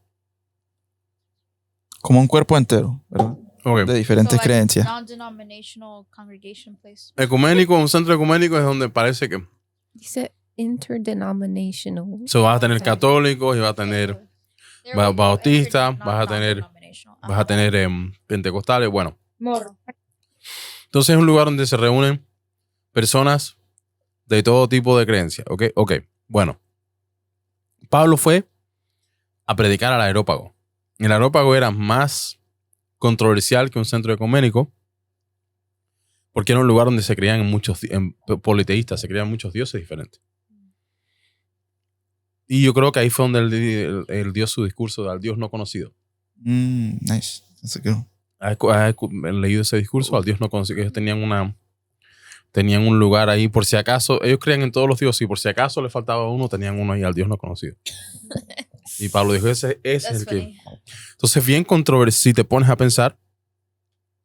Speaker 2: Como un cuerpo entero, ¿verdad?
Speaker 1: Okay.
Speaker 2: De diferentes
Speaker 3: So, like,
Speaker 2: creencias.
Speaker 3: Non-denominational congregation place.
Speaker 1: Ecuménico, un centro ecuménico es donde parece que
Speaker 5: Dice interdenominational.
Speaker 1: vas a tener católicos y vas a tener bautistas, vas a tener pentecostales. Bueno,
Speaker 4: Morro.
Speaker 1: entonces es un lugar donde se reúnen personas de todo tipo de creencias. Ok. Bueno, Pablo fue a predicar al Areópago. El Areópago era más controversial que un centro ecuménico porque era un lugar donde se creían politeístas, se creían muchos dioses diferentes. Y yo creo que ahí fue donde él dio su discurso al Dios no conocido.
Speaker 2: Nice. That's a good one.
Speaker 1: ¿Has leído ese discurso al Dios no conocido? Ellos tenían un lugar ahí por si acaso, ellos creían en todos los dioses y por si acaso le faltaba uno, tenían uno ahí al Dios no conocido. Y Pablo dijo, ese es el que... Entonces, bien controversial, si te pones a pensar,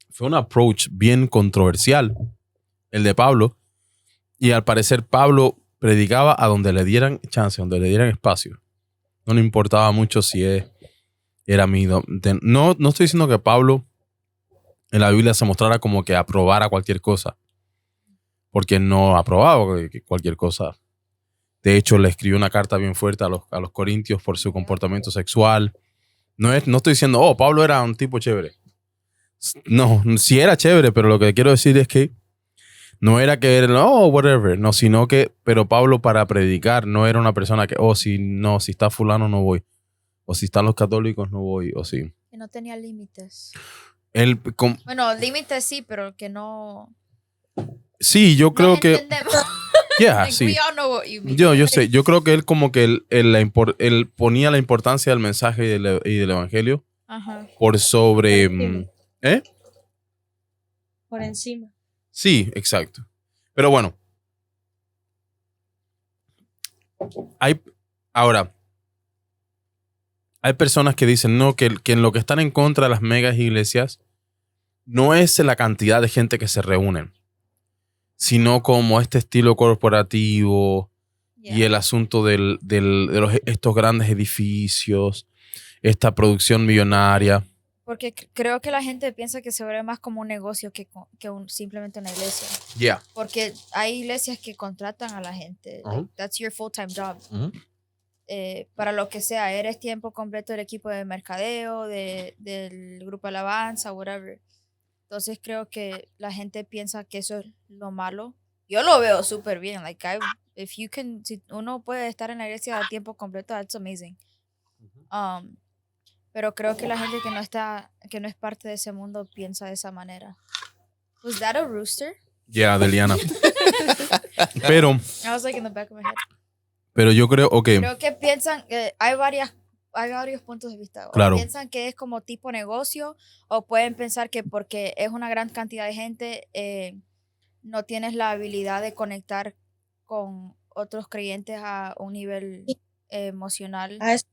Speaker 1: fue un approach bien controversial el de Pablo. Y al parecer Pablo predicaba a donde le dieran chance, donde le dieran espacio. No le importaba mucho si era mi... No estoy diciendo que Pablo en la Biblia se mostrara como que aprobara cualquier cosa. Porque no aprobaba cualquier cosa. De hecho, le escribió una carta bien fuerte a los corintios por su comportamiento sexual. No estoy diciendo, Pablo era un tipo chévere. No, sí era chévere, pero lo que quiero decir es que no era que era, whatever. No, sino que, pero Pablo para predicar no era una persona que, si está fulano no voy. O si están los católicos no voy. O si.
Speaker 3: Que no tenía límites. Bueno, límites sí, pero que no...
Speaker 1: Sí, yo creo
Speaker 3: Nos
Speaker 1: que...
Speaker 3: entendemos.
Speaker 1: Yeah,
Speaker 3: Like,
Speaker 1: sí.
Speaker 3: we all know what you mean.
Speaker 1: Yo sé, yo creo que él como que él ponía la importancia del mensaje y del evangelio
Speaker 3: Ajá.
Speaker 1: por sobre...
Speaker 4: Por encima.
Speaker 1: Sí, exacto. Pero bueno. Hay personas que dicen, no, que en lo que están en contra de las megas iglesias no es la cantidad de gente que se reúnen, sino como este estilo corporativo y el asunto de estos grandes edificios, esta producción millonaria.
Speaker 3: Porque creo que la gente piensa que se ve más como un negocio que simplemente una iglesia.
Speaker 1: Yeah.
Speaker 3: Porque hay iglesias que contratan a la gente. Like, that's your full-time job. Para lo que sea, eres tiempo completo del equipo de mercadeo, del grupo alabanza, whatever. Entonces creo que la gente piensa que eso es lo malo. Yo lo veo súper bien. Like, si uno puede estar en la iglesia a tiempo completo, that's amazing. Pero creo que la gente que no es parte de ese mundo piensa de esa manera. Was that a rooster?
Speaker 1: Yeah, Deliana. Pero,
Speaker 3: I was like in the back of my head.
Speaker 1: pero yo creo,
Speaker 3: Creo que piensan, hay varios puntos de vista. O
Speaker 1: Claro.
Speaker 3: piensan que es como tipo negocio, o pueden pensar que porque es una gran cantidad de gente, no tienes la habilidad de conectar con otros creyentes a un nivel emocional.
Speaker 4: A eso-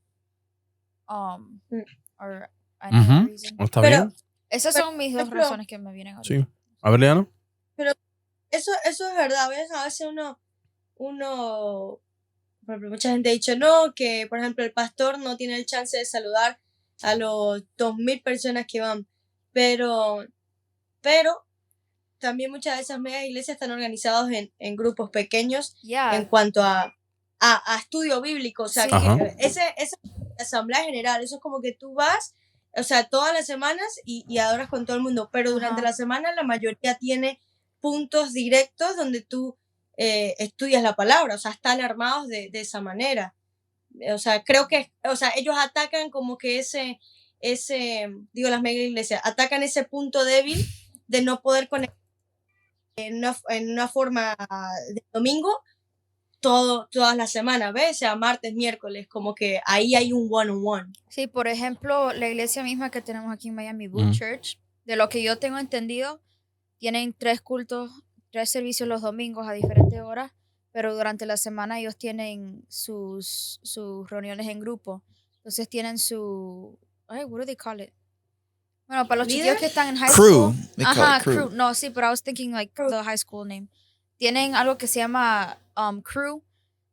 Speaker 3: Or
Speaker 1: Ujú.
Speaker 3: another reason.
Speaker 1: ¿está
Speaker 4: Pero-
Speaker 1: bien?
Speaker 3: Esas
Speaker 4: pero,
Speaker 3: son mis
Speaker 4: por
Speaker 3: dos
Speaker 4: ejemplo,
Speaker 3: razones que me vienen ahorita.
Speaker 1: Sí. A ver, Leana.
Speaker 4: Eso es verdad. A veces uno, por ejemplo, mucha gente ha dicho, no, que por ejemplo el pastor no tiene el chance de saludar a los 2000 personas que van. Pero también muchas de esas megas iglesias están organizadas en grupos pequeños en
Speaker 3: Yeah.
Speaker 4: cuanto a estudio bíblico. O sea,
Speaker 3: Sí.
Speaker 4: que
Speaker 1: Ajá.
Speaker 4: esa asamblea general, eso es como que tú vas, o sea, todas las semanas y adoras con todo el mundo, pero durante
Speaker 3: Ajá.
Speaker 4: la semana la mayoría tiene puntos directos donde tú estudias la palabra, o sea, están armados de esa manera. O sea, creo que, o sea, ellos atacan como que digo, las mega iglesias, atacan ese punto débil de no poder conectar en una forma de domingo todas las semanas, ¿ves? O sea, martes, miércoles, como que ahí hay un one-on-one.
Speaker 3: Sí, por ejemplo, la iglesia misma que tenemos aquí en Miami, Boot
Speaker 1: Ujú.
Speaker 3: Church, de lo que yo tengo entendido, tienen 3 cultos, 3 servicios los domingos a diferentes horas, pero durante la semana ellos tienen sus reuniones en grupo. Entonces tienen what do they call it? Bueno, para los
Speaker 4: ¿Líder?
Speaker 3: chiquillos que están en high
Speaker 2: Crew.
Speaker 3: school.
Speaker 2: They call
Speaker 3: Ajá,
Speaker 2: it crew.
Speaker 3: No, sí, pero I was thinking like the high school name. Tienen algo que se llama crew,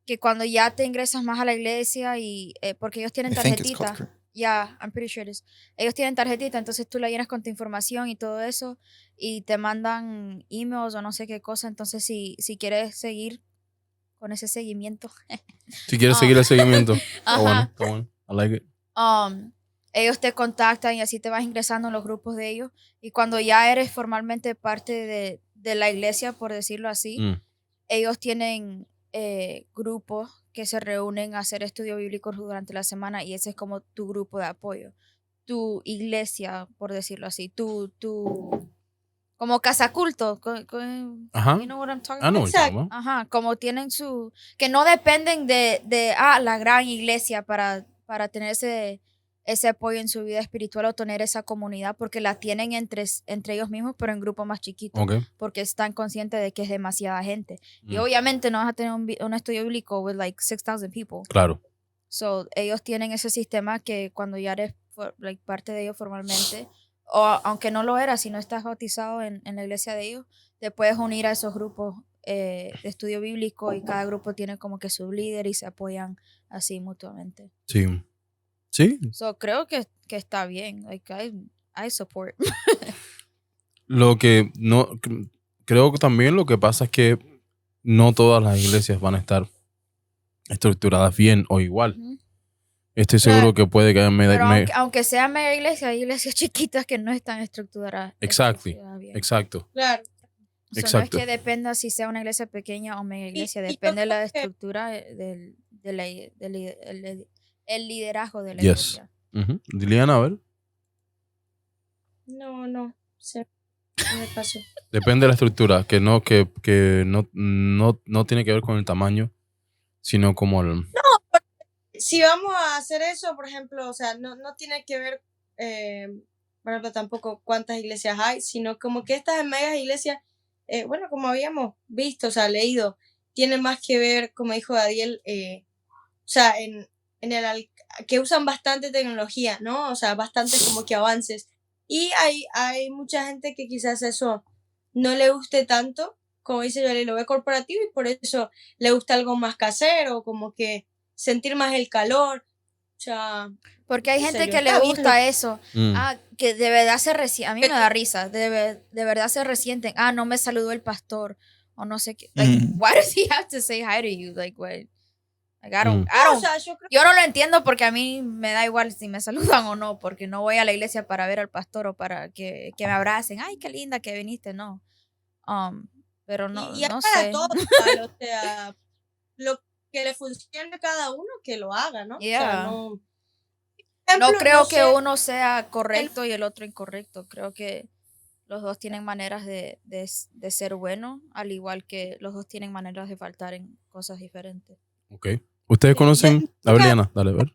Speaker 3: que cuando ya te ingresas más a la iglesia y porque ellos tienen
Speaker 2: I think it's called
Speaker 3: tarjetita.
Speaker 2: crew.
Speaker 3: Yeah, I'm pretty sure it is. Ellos tienen tarjetita, entonces tú la llenas con tu información y todo eso y te mandan emails o no sé qué cosa. Entonces, si quieres seguir con ese seguimiento,
Speaker 1: Si quieres
Speaker 3: Ah.
Speaker 1: seguir el seguimiento. Está
Speaker 3: Ajá.
Speaker 1: bueno, está bueno. I like it.
Speaker 3: ellos te contactan y así te vas ingresando en los grupos de ellos. Y cuando ya eres formalmente parte de la iglesia, por decirlo así,
Speaker 1: Mm.
Speaker 3: ellos tienen grupos que se reúnen a hacer estudio bíblico durante la semana y ese es como tu grupo de apoyo. Tu iglesia, por decirlo así. Como casa culto.
Speaker 1: Ajá.
Speaker 3: You know what I'm talking
Speaker 1: Ah, no,
Speaker 3: about?
Speaker 4: Exacto.
Speaker 3: Ajá, como tienen que no dependen de la gran iglesia para tener ese apoyo en su vida espiritual o tener esa comunidad, porque la tienen entre ellos mismos, pero en grupos más chiquitos,
Speaker 1: Ok.
Speaker 3: porque están conscientes de que es demasiada gente. Y
Speaker 1: Mm.
Speaker 3: obviamente no vas a tener un estudio bíblico with like 6,000 people.
Speaker 1: Claro.
Speaker 3: So, ellos tienen ese sistema que cuando ya eres parte de ellos formalmente, o aunque no lo eras, si no estás bautizado en la iglesia de ellos, te puedes unir a esos grupos de estudio bíblico y cada grupo tiene como que su líder y se apoyan así mutuamente.
Speaker 1: Sí. Sí.
Speaker 3: So, creo que está bien. Like, I support.
Speaker 1: Lo que no. Creo que también lo que pasa es que no todas las iglesias van a estar estructuradas bien o igual.
Speaker 3: Ujú.
Speaker 1: Estoy
Speaker 3: Claro.
Speaker 1: seguro que puede que haya
Speaker 3: Pero aunque sea mega iglesia, hay iglesias chiquitas que no están estructuradas.
Speaker 1: Exactly.
Speaker 3: bien.
Speaker 1: Exacto.
Speaker 4: Claro.
Speaker 3: So,
Speaker 1: Exacto.
Speaker 3: no es que dependa si sea una iglesia pequeña o mega iglesia,
Speaker 4: y yo
Speaker 3: depende de la
Speaker 4: creo que-
Speaker 3: estructura el liderazgo de la
Speaker 1: Yes.
Speaker 3: iglesia.
Speaker 1: Ujú. Liliana, a ver.
Speaker 4: No. Se me pasó.
Speaker 1: Depende de la estructura, que no tiene que ver con el tamaño, sino como el.
Speaker 4: Si vamos a hacer eso, por ejemplo, o sea, no tiene que ver, por ejemplo, tampoco cuántas iglesias hay, sino como que estas megas iglesias, bueno, como habíamos visto, o sea, leído, tienen más que ver, como dijo Daniel, o sea, que usan bastante tecnología, ¿no? O sea, bastantes como que avances. Y hay mucha gente que quizás eso no le guste tanto, como dice Yoli, lo ve corporativo y por eso le gusta algo más casero, como que sentir más el calor. O sea,
Speaker 3: Porque hay
Speaker 4: en
Speaker 3: gente
Speaker 4: serio,
Speaker 3: que le
Speaker 4: está bien
Speaker 3: gusta eso.
Speaker 1: Mm.
Speaker 3: Que de verdad se resienten. A mí me da risa. De verdad se resienten. No me saludó el pastor. O no sé qué. Like,
Speaker 2: Mm.
Speaker 3: why does he have to say hi to you? Like, what? Like, I don't-
Speaker 4: No, o sea, yo creo
Speaker 3: yo no lo entiendo porque a mí me da igual si me saludan o no, porque no voy a la iglesia para ver al pastor o para que me abracen. Ay, qué linda que viniste, no. Pero no,
Speaker 4: y es
Speaker 3: no
Speaker 4: para
Speaker 3: sé.
Speaker 4: todos, igual, o sea, lo que le funcione a cada uno, que lo haga, ¿no? O
Speaker 3: Yeah.
Speaker 4: sea, no...
Speaker 3: No
Speaker 4: Ejemplo,
Speaker 3: creo que
Speaker 4: sé,
Speaker 3: uno sea correcto y el otro incorrecto. Creo que los dos tienen maneras de ser buenos, al igual que los dos tienen maneras de faltar en cosas diferentes.
Speaker 1: Ok. ¿Ustedes conocen? A ver, Liana, dale, a ver.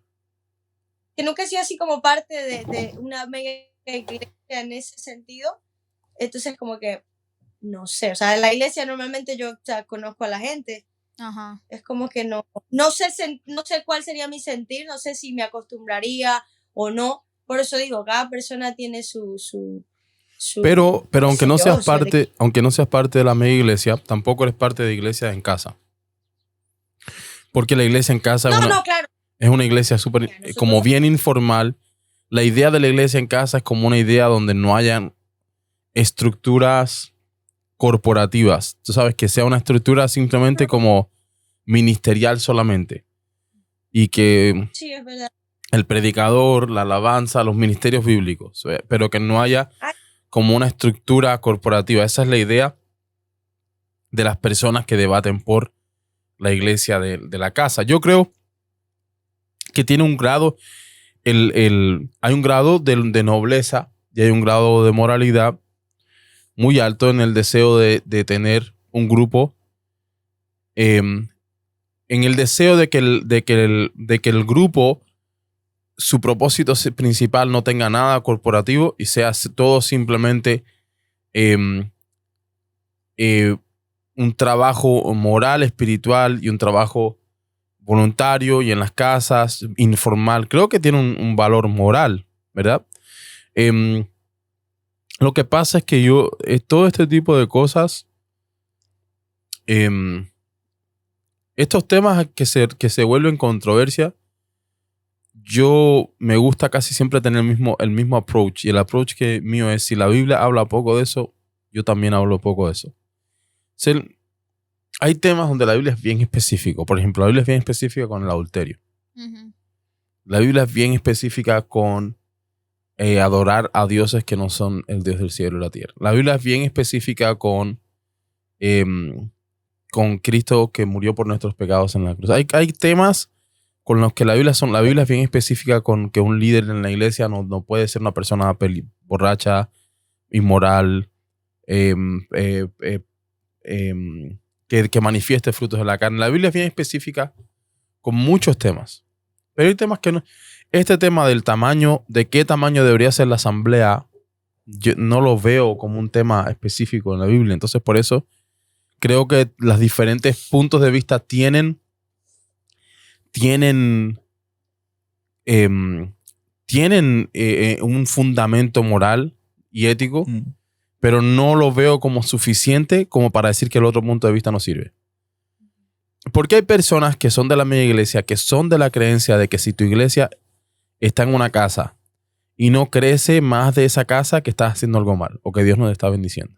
Speaker 4: que nunca he sido así como parte de una mega iglesia en ese sentido. Entonces, como que, no sé, o sea, en la iglesia normalmente yo, o sea, conozco a la gente.
Speaker 3: Ajá.
Speaker 4: Es como que no sé cuál sería mi sentir, no sé si me acostumbraría o no. Por eso digo, cada persona tiene su
Speaker 1: Pero
Speaker 4: qué
Speaker 1: aunque
Speaker 4: sé
Speaker 1: no
Speaker 4: yo,
Speaker 1: seas
Speaker 4: su
Speaker 1: aunque no seas parte de la mega iglesia, tampoco eres parte de iglesia en casa. Porque la iglesia en casa
Speaker 4: No, claro.
Speaker 1: es una iglesia súper,
Speaker 4: Nosotros
Speaker 1: como bien informal. La idea de la iglesia en casa es como una idea donde no hayan estructuras corporativas. Tú sabes, que sea una estructura simplemente como ministerial solamente. Y que
Speaker 4: Sí, es verdad.
Speaker 1: el predicador, la alabanza, los ministerios bíblicos, pero que no haya como una estructura corporativa. Esa es la idea de las personas que debaten por la iglesia de la casa. Yo creo que tiene un grado, hay un grado de nobleza y hay un grado de moralidad muy alto en el deseo de tener un grupo, en el deseo de que el grupo, su propósito principal no tenga nada corporativo y sea todo simplemente un trabajo moral, espiritual y un trabajo voluntario y en las casas, informal. Creo que tiene un valor moral, ¿verdad? Lo que pasa es que todo este tipo de cosas, estos temas que se vuelven controversia, yo me gusta casi siempre tener el mismo approach. Y el approach mío es, si la Biblia habla poco de eso, yo también hablo poco de eso. O sea, hay temas donde la Biblia es bien específica. Por ejemplo, la Biblia es bien específica con el adulterio.
Speaker 3: Uh-huh.
Speaker 1: La Biblia es bien específica con adorar a dioses que no son el Dios del cielo y la tierra. La Biblia es bien específica con Cristo que murió por nuestros pecados en la cruz. Hay temas con los que la Biblia es bien específica con que un líder en la iglesia no puede ser una persona borracha, inmoral, que manifieste frutos de la carne. La Biblia es bien específica con muchos temas. Pero hay temas que no. Este tema del tamaño, de qué tamaño debería ser la asamblea, yo no lo veo como un tema específico en la Biblia. Entonces, por eso creo que los diferentes puntos de vista tienen un fundamento moral y ético, pero no lo veo como suficiente como para decir que el otro punto de vista no sirve. Porque hay personas que son de la misma iglesia, que son de la creencia de que si tu iglesia está en una casa y no crece más de esa casa, que estás haciendo algo mal o que Dios nos está bendiciendo.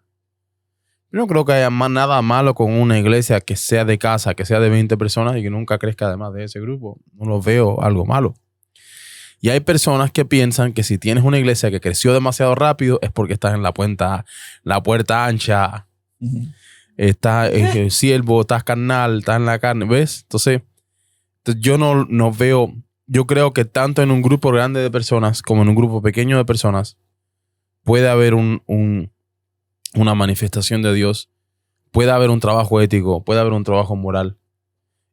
Speaker 1: Yo no creo que haya nada malo con una iglesia que sea de casa, que sea de 20 personas y que nunca crezca además de ese grupo. No lo veo algo malo. Y hay personas que piensan que si tienes una iglesia que creció demasiado rápido es porque estás en la puerta ancha, estás siervo, estás carnal, estás en la carne, ¿ves? Entonces yo no veo, yo creo que tanto en un grupo grande de personas como en un grupo pequeño de personas puede haber una manifestación de Dios, puede haber un trabajo ético, puede haber un trabajo moral.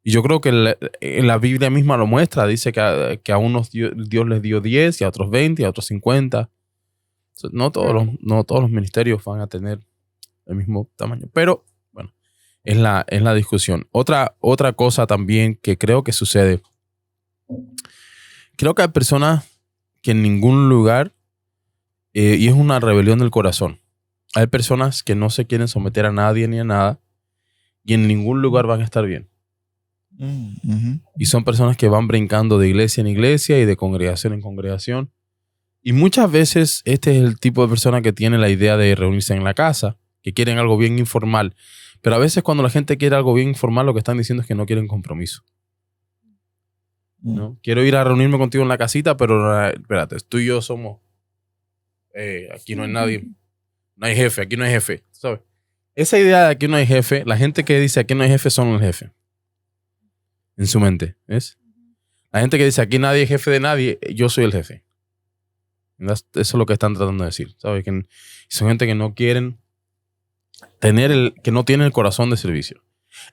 Speaker 1: Y yo creo que la Biblia misma lo muestra. Dice que a unos Dios les dio 10 y a otros 20 y a otros 50. No todos los ministerios van a tener el mismo tamaño. Pero, bueno, es la discusión. Otra cosa también que creo que sucede. Creo que hay personas que en ningún lugar, y es una rebelión del corazón, hay personas que no se quieren someter a nadie ni a nada y en ningún lugar van a estar bien. Y son personas que van brincando de iglesia en iglesia y de congregación en congregación. Y muchas veces este es el tipo de persona que tiene la idea de reunirse en la casa, que quieren algo bien informal. Pero a veces cuando la gente quiere algo bien informal, lo que están diciendo es que no quieren compromiso. ¿no? Quiero ir a reunirme contigo en la casita, pero espérate, tú y yo somos... aquí no hay nadie. No hay jefe, aquí no hay jefe. ¿Sabes? Esa idea de aquí no hay jefe, la gente que dice aquí no hay jefe son el jefe. En su mente, ¿ves? La gente que dice aquí nadie es jefe de nadie, yo soy el jefe. Eso es lo que están tratando de decir. ¿Sabes? Que son gente que no quieren que no tienen el corazón de servicio.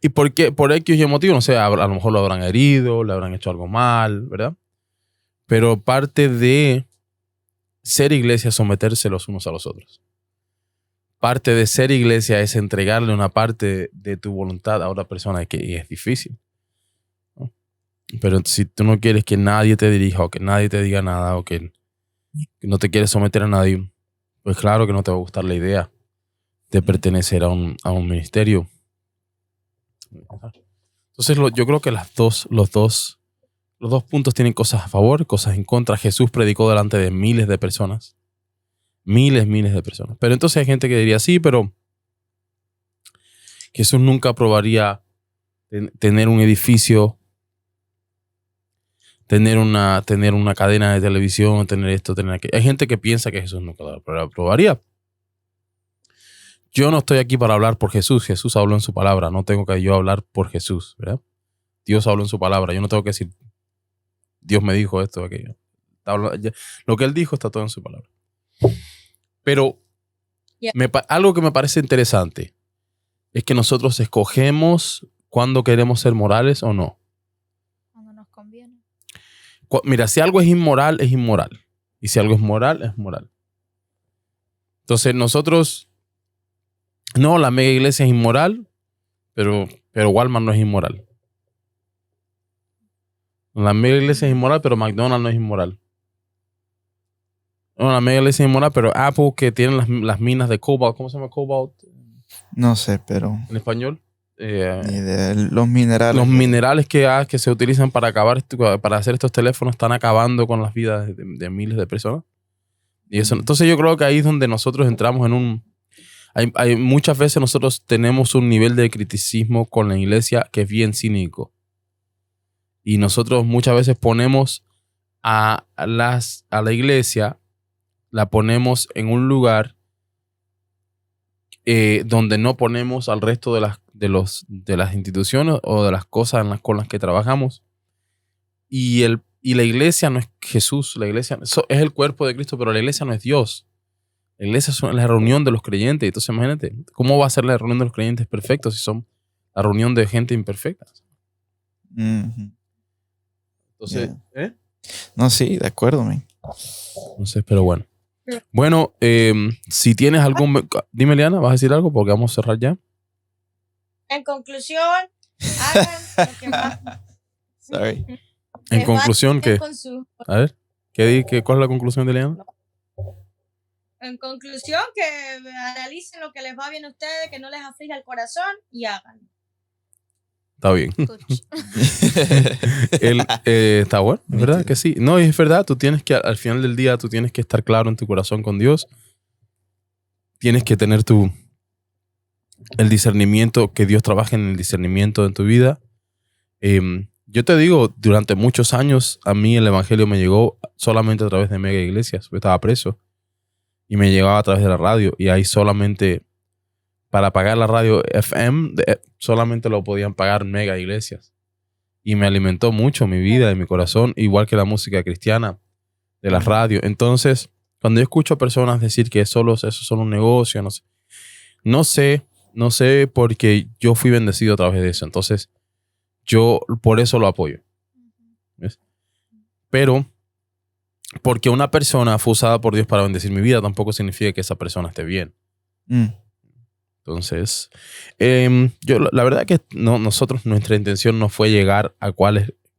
Speaker 1: ¿Y por qué? Por X y motivo, no sé, a lo mejor lo habrán herido, le habrán hecho algo mal, ¿verdad? Pero parte de ser iglesia es someterse los unos a los otros. Parte de ser iglesia es entregarle una parte de tu voluntad a otra persona y es difícil, ¿no? Pero si tú no quieres que nadie te dirija o que nadie te diga nada o que no te quieres someter a nadie, pues claro que no te va a gustar la idea de pertenecer a un ministerio. Entonces yo creo que los dos puntos tienen cosas a favor, cosas en contra. Jesús predicó delante de miles de personas. Miles de personas. Pero entonces hay gente que diría, sí, pero Jesús nunca aprobaría tener un edificio, tener una cadena de televisión, tener esto, tener aquello. Hay gente que piensa que Jesús nunca lo aprobaría. Yo no estoy aquí para hablar por Jesús. Jesús habló en su palabra. No tengo que yo hablar por Jesús, ¿verdad? Dios habló en su palabra. Yo no tengo que decir, Dios me dijo esto o aquello. Lo que Él dijo está todo en su palabra. Pero algo que me parece interesante es que nosotros escogemos cuándo queremos ser morales o no.
Speaker 3: Cuando nos conviene.
Speaker 1: Mira, si algo es inmoral, es inmoral. Y si algo es moral, es moral. Entonces nosotros... No, la mega iglesia es inmoral, pero Walmart no es inmoral. La mega iglesia es inmoral, pero McDonald's no es inmoral. No, la mega iglesia es inmoral, pero Apple, que tiene las minas de cobalt, ¿cómo se llama cobalt
Speaker 2: No sé, pero...
Speaker 1: en español?
Speaker 2: Ni de los minerales.
Speaker 1: Los minerales que se utilizan para hacer estos teléfonos están acabando con las vidas de miles de personas. Y eso, entonces yo creo que ahí es donde nosotros entramos en un... Hay muchas veces nosotros tenemos un nivel de criticismo con la iglesia que es bien cínico. Y nosotros muchas veces ponemos a la iglesia, la ponemos en un lugar donde no ponemos al resto de las instituciones o de las cosas con las que trabajamos. Y la iglesia no es Jesús, la iglesia es el cuerpo de Cristo, pero la iglesia no es Dios. La iglesia es la reunión de los creyentes. Entonces imagínate, ¿cómo va a ser la reunión de los creyentes perfectos si son la reunión de gente imperfecta?
Speaker 2: Mm-hmm.
Speaker 1: Entonces,
Speaker 2: yeah. No, sí, de acuerdo, man.
Speaker 1: No sé, pero bueno. Bueno, si tienes algún... Dime, Liana, ¿vas a decir algo? Porque vamos a cerrar ya.
Speaker 4: En conclusión, hagan lo que más...
Speaker 2: Sorry.
Speaker 1: En conclusión, ¿qué? A ver, ¿cuál es la conclusión de Liana?
Speaker 4: En conclusión, que analicen lo que les va bien a ustedes, que no les aflija el corazón y hagan.
Speaker 1: Está bien. Está bueno, ¿verdad? Que sí. No, es verdad, tú tienes que, al final del día, tú tienes que estar claro en tu corazón con Dios. Tienes que tener el discernimiento, que Dios trabaje en el discernimiento en tu vida. Yo te digo, durante muchos años, a mí el evangelio me llegó solamente a través de mega iglesias. Yo estaba preso. Y me llegaba a través de la radio. Y ahí solamente, para pagar la radio FM, solamente lo podían pagar mega iglesias. Y me alimentó mucho mi vida y mi corazón, igual que la música cristiana de la radio. Entonces, cuando yo escucho a personas decir que eso es solo un negocio, no sé porque yo fui bendecido a través de eso. Entonces, yo por eso lo apoyo. ¿Ves? Pero... porque una persona fue usada por Dios para bendecir mi vida, tampoco significa que esa persona esté bien. Entonces, la verdad que nuestra intención no fue llegar a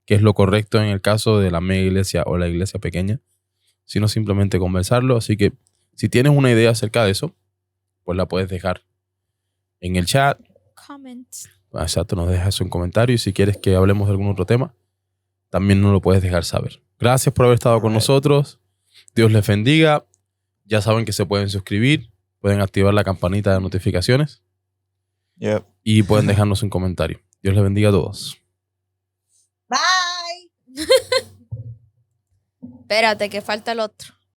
Speaker 1: qué es lo correcto en el caso de la mega iglesia o la iglesia pequeña, sino simplemente conversarlo. Así que si tienes una idea acerca de eso, pues la puedes dejar en el chat.
Speaker 3: Comments.
Speaker 1: Exacto, nos dejas un comentario y si quieres que hablemos de algún otro tema, también nos lo puedes dejar saber. Gracias por haber estado con nosotros. Dios les bendiga. Ya saben que se pueden suscribir. Pueden activar la campanita de notificaciones.
Speaker 2: Yep.
Speaker 1: Y pueden dejarnos un comentario. Dios les bendiga a todos.
Speaker 4: Bye.
Speaker 3: Espérate, que falta el otro.